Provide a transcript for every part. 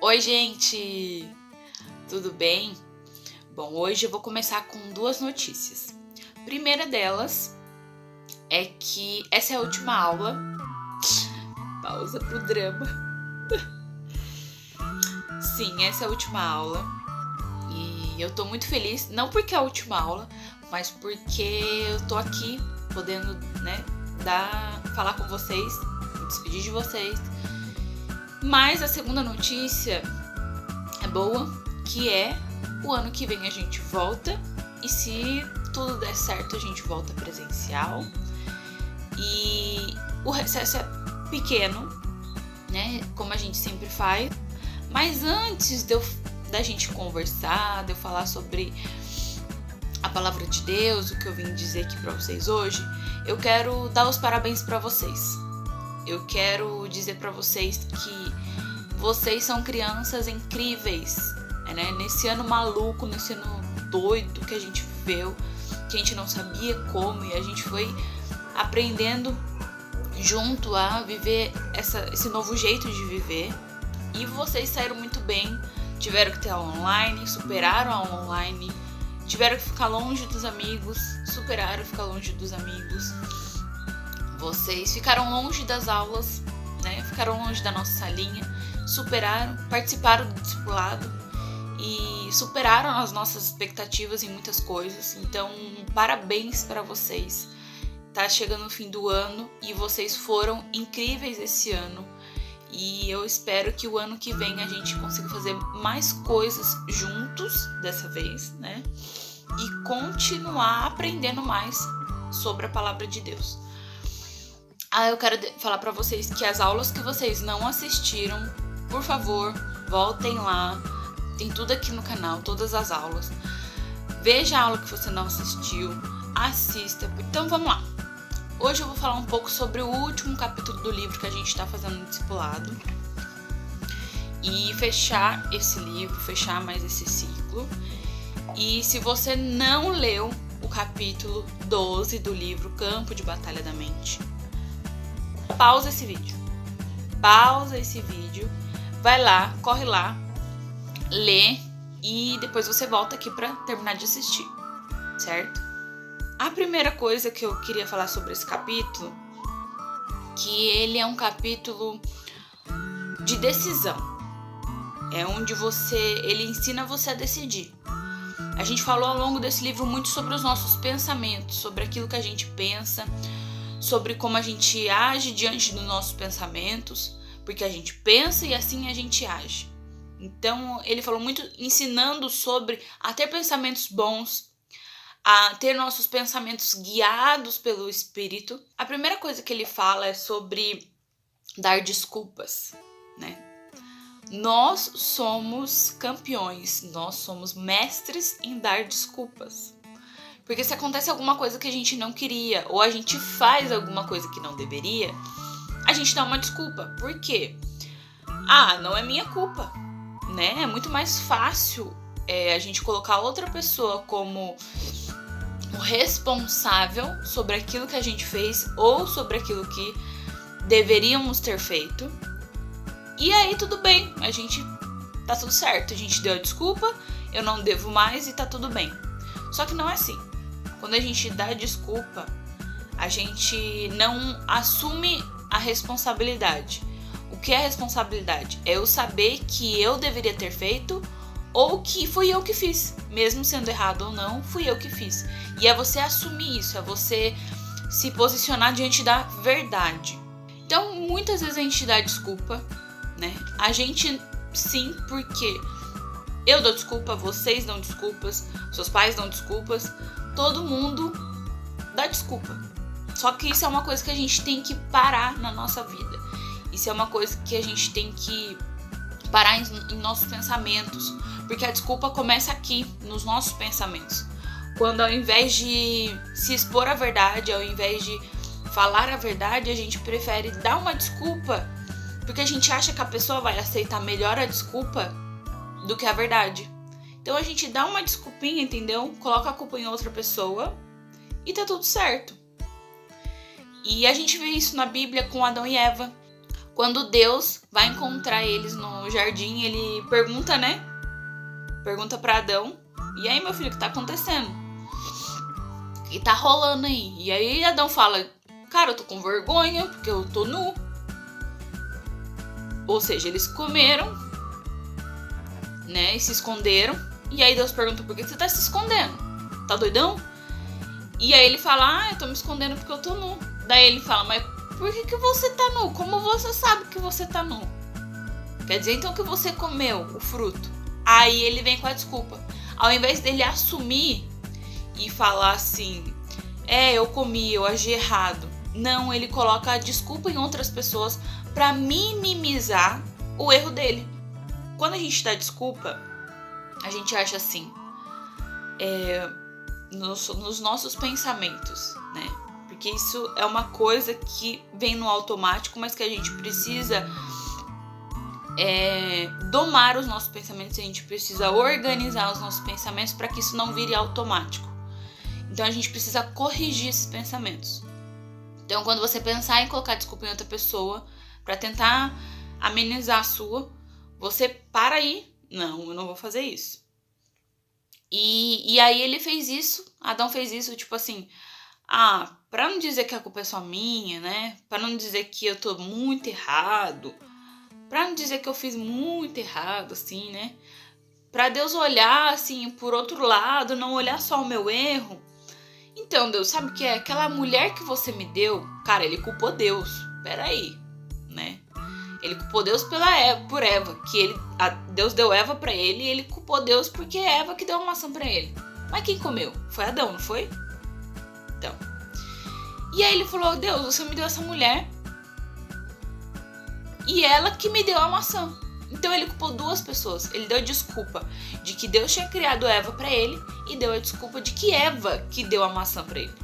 Oi, gente! Tudo bem? Bom, hoje eu vou começar com duas notícias. A primeira delas é que essa é a última aula. Pausa pro drama. Sim, essa é a última aula. E eu tô muito feliz, não porque é a última aula, mas porque eu tô aqui podendo, falar com vocês, me despedir de vocês. Mas a segunda notícia é boa, que é o ano que vem a gente volta e se tudo der certo a gente volta presencial e o recesso é pequeno, né, como a gente sempre faz, mas antes da gente conversar, de eu falar sobre a palavra de Deus, o que eu vim dizer aqui pra vocês hoje, eu quero dar os parabéns pra vocês. Eu quero dizer pra vocês que vocês são crianças incríveis, né? Nesse ano maluco, nesse ano doido que a gente viveu, que a gente não sabia como e a gente foi aprendendo junto a viver esse novo jeito de viver. E vocês saíram muito bem, tiveram que ter aula online, superaram a aula online, tiveram que ficar longe dos amigos, superaram ficar longe dos amigos. Vocês ficaram longe das aulas, né? Ficaram longe da nossa salinha, superaram, participaram do discipulado e superaram as nossas expectativas em muitas coisas. Então, parabéns para vocês. Tá chegando o fim do ano e vocês foram incríveis esse ano. E eu espero que o ano que vem a gente consiga fazer mais coisas juntos dessa vez, né? E continuar aprendendo mais sobre a palavra de Deus. Eu quero falar pra vocês que as aulas que vocês não assistiram, por favor, voltem lá. Tem tudo aqui no canal, todas as aulas. Veja a aula que você não assistiu, assista. Então vamos lá. Hoje eu vou falar um pouco sobre o último capítulo do livro que a gente está fazendo no discipulado. E fechar esse livro, fechar mais esse ciclo. E se você não leu o capítulo 12 do livro Campo de Batalha da Mente, pausa esse vídeo, vai lá, corre lá, lê e depois você volta aqui para terminar de assistir, certo? A primeira coisa que eu queria falar sobre esse capítulo, que ele é um capítulo de decisão, é onde ele ensina você a decidir. A gente falou ao longo desse livro muito sobre os nossos pensamentos, sobre aquilo que a gente pensa, sobre como a gente age diante dos nossos pensamentos, porque a gente pensa e assim a gente age. Então, ele falou muito ensinando sobre a ter pensamentos bons, a ter nossos pensamentos guiados pelo Espírito. A primeira coisa que ele fala é sobre dar desculpas, né? Nós somos campeões, nós somos mestres em dar desculpas. Porque se acontece alguma coisa que a gente não queria, ou a gente faz alguma coisa que não deveria, a gente dá uma desculpa. Por quê? Não é minha culpa, né? É muito mais fácil a gente colocar outra pessoa como o responsável sobre aquilo que a gente fez ou sobre aquilo que deveríamos ter feito. E aí tudo bem, tá tudo certo, a gente deu a desculpa, eu não devo mais e tá tudo bem. Só que não é assim. Quando a gente dá desculpa, a gente não assume a responsabilidade. O que é responsabilidade? É eu saber que eu deveria ter feito ou que fui eu que fiz. Mesmo sendo errado ou não, fui eu que fiz. E é você assumir isso, é você se posicionar diante da verdade. Então, muitas vezes a gente dá desculpa, né? A gente, sim, porque eu dou desculpa, vocês dão desculpas, seus pais dão desculpas, todo mundo dá desculpa. Só que isso é uma coisa que a gente tem que parar na nossa vida. Isso é uma coisa que a gente tem que parar em nossos pensamentos. Porque a desculpa começa aqui, nos nossos pensamentos. Quando ao invés de se expor à verdade, ao invés de falar a verdade, a gente prefere dar uma desculpa. Porque a gente acha que a pessoa vai aceitar melhor a desculpa do que a verdade. Então a gente dá uma desculpinha, entendeu? Coloca a culpa em outra pessoa e tá tudo certo. E a gente vê isso na Bíblia com Adão e Eva. Quando Deus vai encontrar eles no jardim, ele pergunta, né? Pergunta pra Adão: e aí, meu filho, o que tá acontecendo? O que tá rolando aí? E aí Adão fala: cara, eu tô com vergonha porque eu tô nu. Ou seja, eles comeram, né? E se esconderam. E aí Deus pergunta: por que você tá se escondendo? Tá doidão? E aí ele fala: eu tô me escondendo porque eu tô nu. Daí ele fala: mas por que você tá nu? Como você sabe que você tá nu? Quer dizer então que você comeu o fruto? Aí ele vem com a desculpa. Ao invés dele assumir e falar assim: eu comi, eu agi errado. Não, ele coloca a desculpa em outras pessoas pra minimizar o erro dele. Quando a gente dá desculpa, a gente acha assim, nos nossos pensamentos, né? Porque isso é uma coisa que vem no automático, mas que a gente precisa domar os nossos pensamentos, a gente precisa organizar os nossos pensamentos para que isso não vire automático. Então a gente precisa corrigir esses pensamentos. Então quando você pensar em colocar desculpa em outra pessoa para tentar amenizar a sua, você para aí. Não, eu não vou fazer isso. E aí ele fez isso, Adão fez isso, tipo assim, pra não dizer que a culpa é só minha, né? Pra não dizer que eu tô muito errado, pra não dizer que eu fiz muito errado, assim, né? Pra Deus olhar, assim, por outro lado, não olhar só o meu erro. Então, Deus, sabe o que é? Aquela mulher que você me deu, cara, ele culpou Deus. Peraí, né? Ele culpou Deus por Eva, que Deus deu Eva pra ele e ele culpou Deus porque é Eva que deu uma maçã pra ele. Mas quem comeu? Foi Adão, não foi? Então. E aí ele falou: Deus, você me deu essa mulher e ela que me deu a maçã. Então ele culpou duas pessoas. Ele deu a desculpa de que Deus tinha criado Eva pra ele e deu a desculpa de que Eva que deu a maçã pra ele.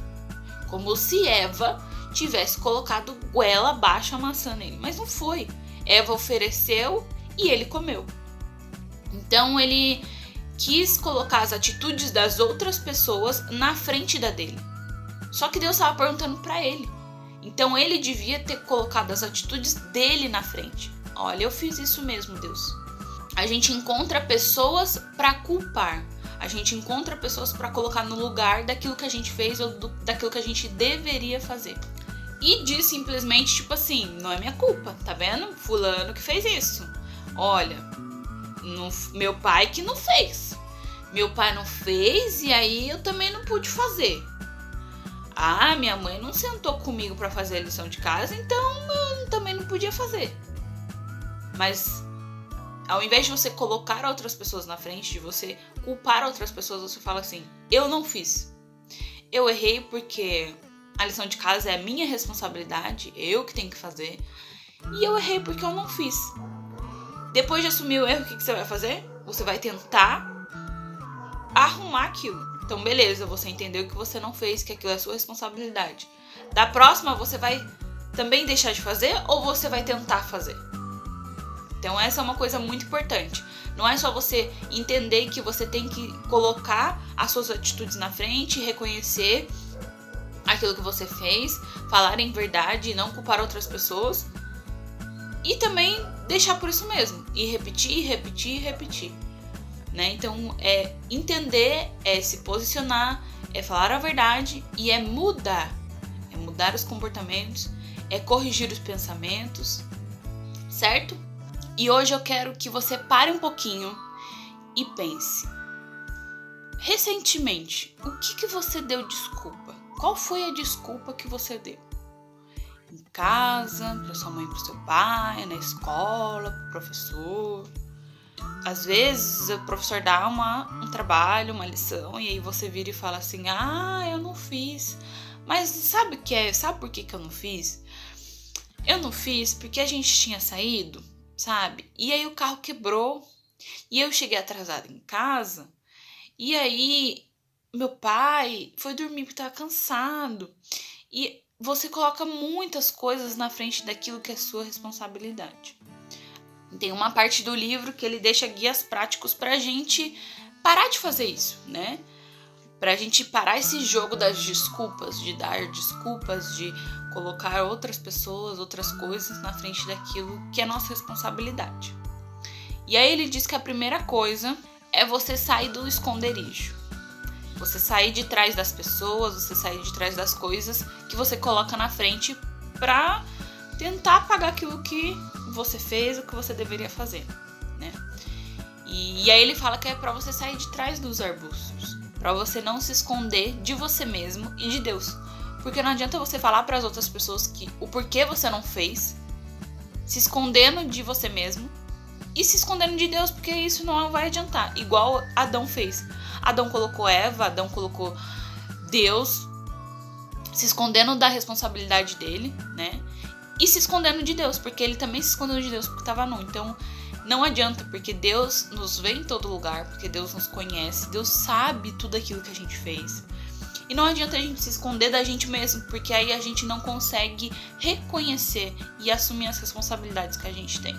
Como se Eva tivesse colocado goela abaixo a maçã nele. Mas não foi. Eva ofereceu e ele comeu. Então ele quis colocar as atitudes das outras pessoas na frente da dele. Só que Deus estava perguntando para ele. Então ele devia ter colocado as atitudes dele na frente. Olha, eu fiz isso mesmo, Deus. A gente encontra pessoas para culpar. A gente encontra pessoas para colocar no lugar daquilo que a gente fez ou daquilo que a gente deveria fazer. E diz simplesmente, tipo assim, não é minha culpa, tá vendo? Fulano que fez isso. Olha, meu pai que não fez. Meu pai não fez e aí eu também não pude fazer. Minha mãe não sentou comigo pra fazer a lição de casa, então eu também não podia fazer. Mas ao invés de você colocar outras pessoas na frente, de você culpar outras pessoas, você fala assim: eu não fiz. Eu errei porque a lição de casa é a minha responsabilidade, eu que tenho que fazer. E eu errei porque eu não fiz. Depois de assumir o erro, o que você vai fazer? Você vai tentar arrumar aquilo. Então, beleza, você entendeu que você não fez, que aquilo é sua responsabilidade. Da próxima, você vai também deixar de fazer ou você vai tentar fazer? Então, essa é uma coisa muito importante. Não é só você entender que você tem que colocar as suas atitudes na frente, reconhecer aquilo que você fez, falar em verdade e não culpar outras pessoas. E também deixar por isso mesmo. E repetir. Né? Então, é entender, é se posicionar, é falar a verdade e é mudar. É mudar os comportamentos, é corrigir os pensamentos, certo? E hoje eu quero que você pare um pouquinho e pense. Recentemente, o que você deu desculpa? Qual foi a desculpa que você deu? Em casa, para sua mãe e para seu pai, na escola, para o professor. Às vezes o professor dá um trabalho, uma lição, e aí você vira e fala assim: eu não fiz. Mas sabe o que é? Sabe por que eu não fiz? Eu não fiz porque a gente tinha saído, sabe? E aí o carro quebrou. E eu cheguei atrasada em casa. E aí meu pai foi dormir porque estava cansado. E você coloca muitas coisas na frente daquilo que é sua responsabilidade. Tem uma parte do livro que ele deixa guias práticos pra gente parar de fazer isso, né? Pra gente parar esse jogo das desculpas, de dar desculpas, de colocar outras pessoas, outras coisas na frente daquilo que é nossa responsabilidade. E aí ele diz que a primeira coisa é você sair do esconderijo. Você sair de trás das pessoas, você sair de trás das coisas que você coloca na frente pra tentar pagar aquilo que você fez, o que você deveria fazer, né? E aí ele fala que é pra você sair de trás dos arbustos, pra você não se esconder de você mesmo e de Deus. Porque não adianta você falar para as outras pessoas que o porquê você não fez, se escondendo de você mesmo e se escondendo de Deus, porque isso não vai adiantar. Igual Adão fez. Adão colocou Eva, Adão colocou Deus, se escondendo da responsabilidade dele, né? E se escondendo de Deus, porque ele também se escondeu de Deus porque estava nu. Então, não adianta, porque Deus nos vê em todo lugar, porque Deus nos conhece, Deus sabe tudo aquilo que a gente fez. E não adianta a gente se esconder da gente mesmo, porque aí a gente não consegue reconhecer e assumir as responsabilidades que a gente tem.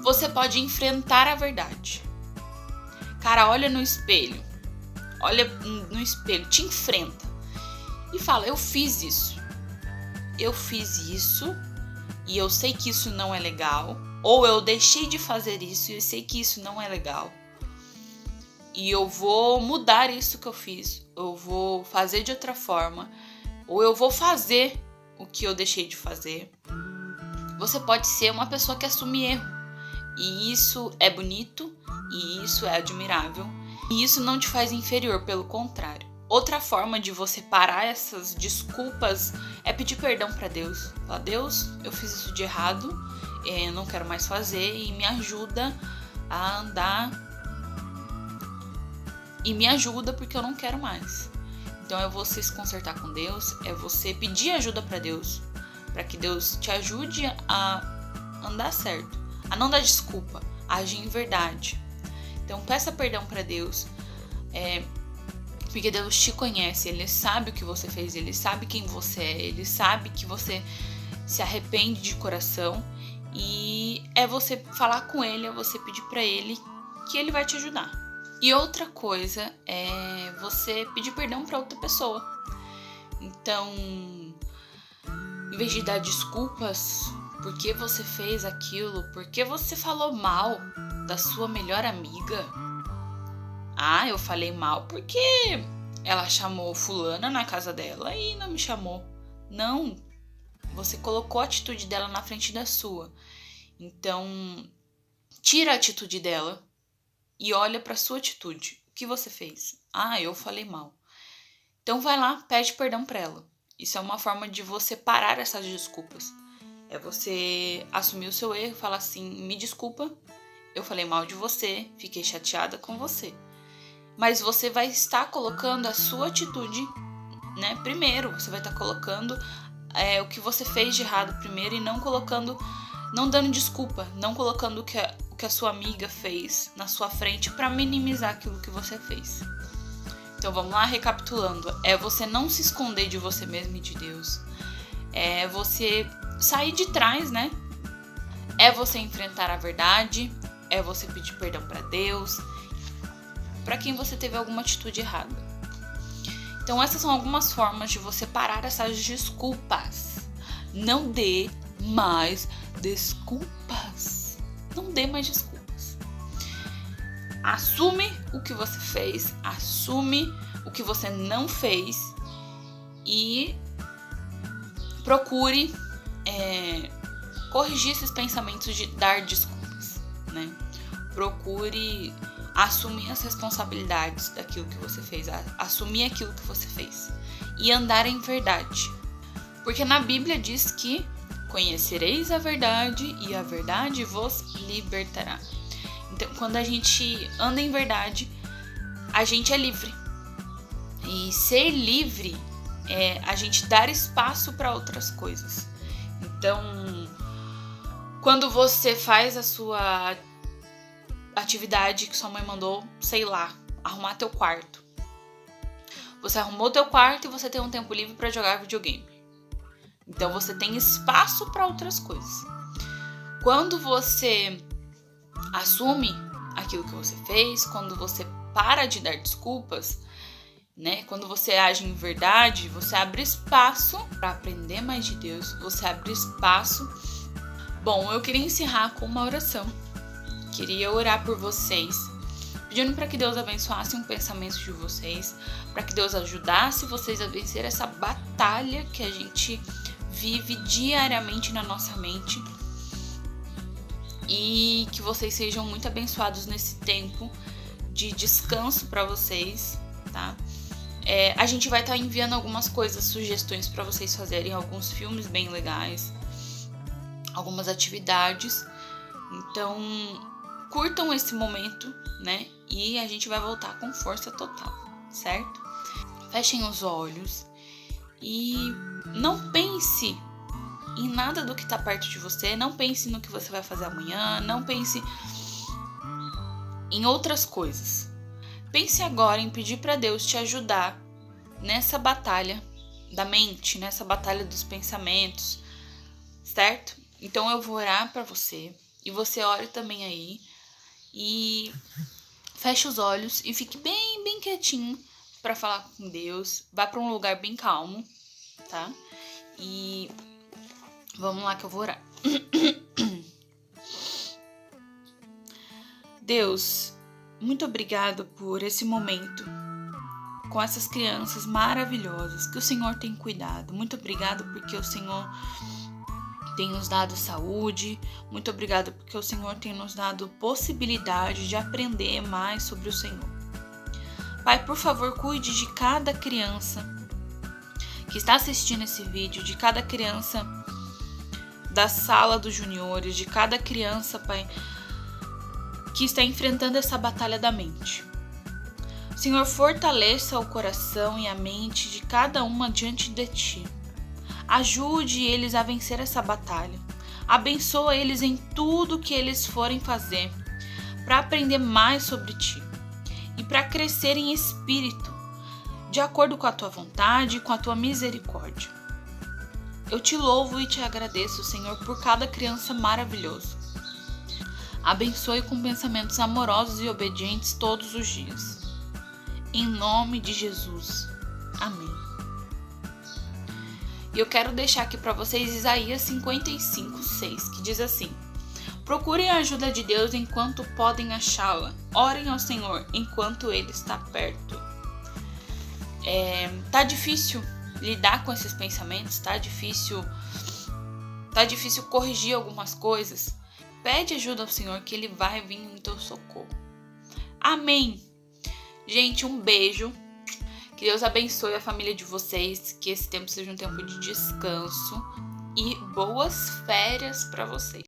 Você pode enfrentar a verdade. Cara, olha no espelho. Olha no espelho, te enfrenta. E fala, eu fiz isso. Eu fiz isso e eu sei que isso não é legal. Ou eu deixei de fazer isso e eu sei que isso não é legal. E eu vou mudar isso que eu fiz. Eu vou fazer de outra forma. Ou eu vou fazer o que eu deixei de fazer. Você pode ser uma pessoa que assume erro. E isso é bonito. E isso é admirável. E isso não te faz inferior, pelo contrário. Outra forma de você parar essas desculpas é pedir perdão para Deus. Falar, Deus, eu fiz isso de errado. Eu não quero mais fazer. E me ajuda a andar. E me ajuda porque eu não quero mais. Então é você se consertar com Deus, é você pedir ajuda para Deus, para que Deus te ajude a andar certo, a não dar desculpa, a agir em verdade. Então peça perdão para Deus, porque Deus te conhece, Ele sabe o que você fez, Ele sabe quem você é, Ele sabe que você se arrepende de coração e é você falar com Ele, é você pedir para Ele que Ele vai te ajudar. E outra coisa é você pedir perdão para outra pessoa. Então, em vez de dar desculpas por que você fez aquilo, por que você falou mal da sua melhor amiga. Ah, eu falei mal porque ela chamou fulana na casa dela e não me chamou. Não, você colocou a atitude dela na frente da sua. Então, tira a atitude dela. E olha para sua atitude. O que você fez? Ah, eu falei mal. Então vai lá, pede perdão para ela. Isso é uma forma de você parar essas desculpas. É você assumir o seu erro e falar assim, me desculpa, eu falei mal de você, fiquei chateada com você. Mas você vai estar colocando a sua atitude, né, primeiro. Você vai estar colocando o que você fez de errado primeiro e não dando desculpa, não colocando o que a sua amiga fez na sua frente para minimizar aquilo que você fez. Então vamos lá, recapitulando. É você não se esconder de você mesmo e de Deus. É você sair de trás, né? É você enfrentar a verdade. É você pedir perdão para Deus, para quem você teve alguma atitude errada. Então essas são algumas formas de você parar essas desculpas. Não dê mais desculpas. Não dê mais desculpas. Assume o que você fez, assume o que você não fez e procure corrigir esses pensamentos de dar desculpas, né? Procure assumir as responsabilidades daquilo que você fez, assumir aquilo que você fez e andar em verdade. Porque na Bíblia diz que conhecereis a verdade e a verdade vos libertará. Então, quando a gente anda em verdade, a gente é livre. E ser livre é a gente dar espaço para outras coisas. Então, quando você faz a sua atividade que sua mãe mandou, sei lá, arrumar teu quarto. Você arrumou teu quarto e você tem um tempo livre para jogar videogame. Então você tem espaço para outras coisas. Quando você assume aquilo que você fez, quando você para de dar desculpas, né? Quando você age em verdade, você abre espaço para aprender mais de Deus, você abre espaço. Bom, eu queria encerrar com uma oração. Queria orar por vocês, pedindo para que Deus abençoasse um pensamento de vocês, para que Deus ajudasse vocês a vencer essa batalha que a gente vive diariamente na nossa mente, e que vocês sejam muito abençoados nesse tempo de descanso para vocês, tá? A gente vai estar enviando algumas coisas, sugestões para vocês fazerem, alguns filmes bem legais, algumas atividades. Então, curtam esse momento, né? E a gente vai voltar com força total, certo? Fechem os olhos e não pense em nada do que está perto de você, não pense no que você vai fazer amanhã, não pense em outras coisas. Pense agora em pedir para Deus te ajudar nessa batalha da mente, nessa batalha dos pensamentos, certo? Então eu vou orar para você e você ore também aí e feche os olhos e fique bem, bem quietinho para falar com Deus. Vá para um lugar bem calmo, tá? E vamos lá que eu vou orar. Deus, muito obrigado por esse momento com essas crianças maravilhosas que o Senhor tem cuidado. Muito obrigado porque o Senhor tem nos dado saúde. Muito obrigado porque o Senhor tem nos dado possibilidade de aprender mais sobre o Senhor. Pai, por favor, cuide de cada criança que está assistindo esse vídeo, de cada criança da sala dos juniores, de cada criança, Pai, que está enfrentando essa batalha da mente. Senhor, fortaleça o coração e a mente de cada uma diante de Ti. Ajude eles a vencer essa batalha. Abençoa eles em tudo que eles forem fazer, para aprender mais sobre Ti e para crescer em espírito, de acordo com a Tua vontade e com a Tua misericórdia. Eu Te louvo e Te agradeço, Senhor, por cada criança maravilhosa. Abençoe com pensamentos amorosos e obedientes todos os dias. Em nome de Jesus. Amém. E eu quero deixar aqui para vocês Isaías 55:6, que diz assim: procurem a ajuda de Deus enquanto podem achá-la. Orem ao Senhor enquanto Ele está perto. Tá difícil lidar com esses pensamentos, tá difícil corrigir algumas coisas. Pede ajuda ao Senhor que Ele vai vir em teu socorro. Amém. Gente, um beijo. Que Deus abençoe a família de vocês. Que esse tempo seja um tempo de descanso. E boas férias para vocês.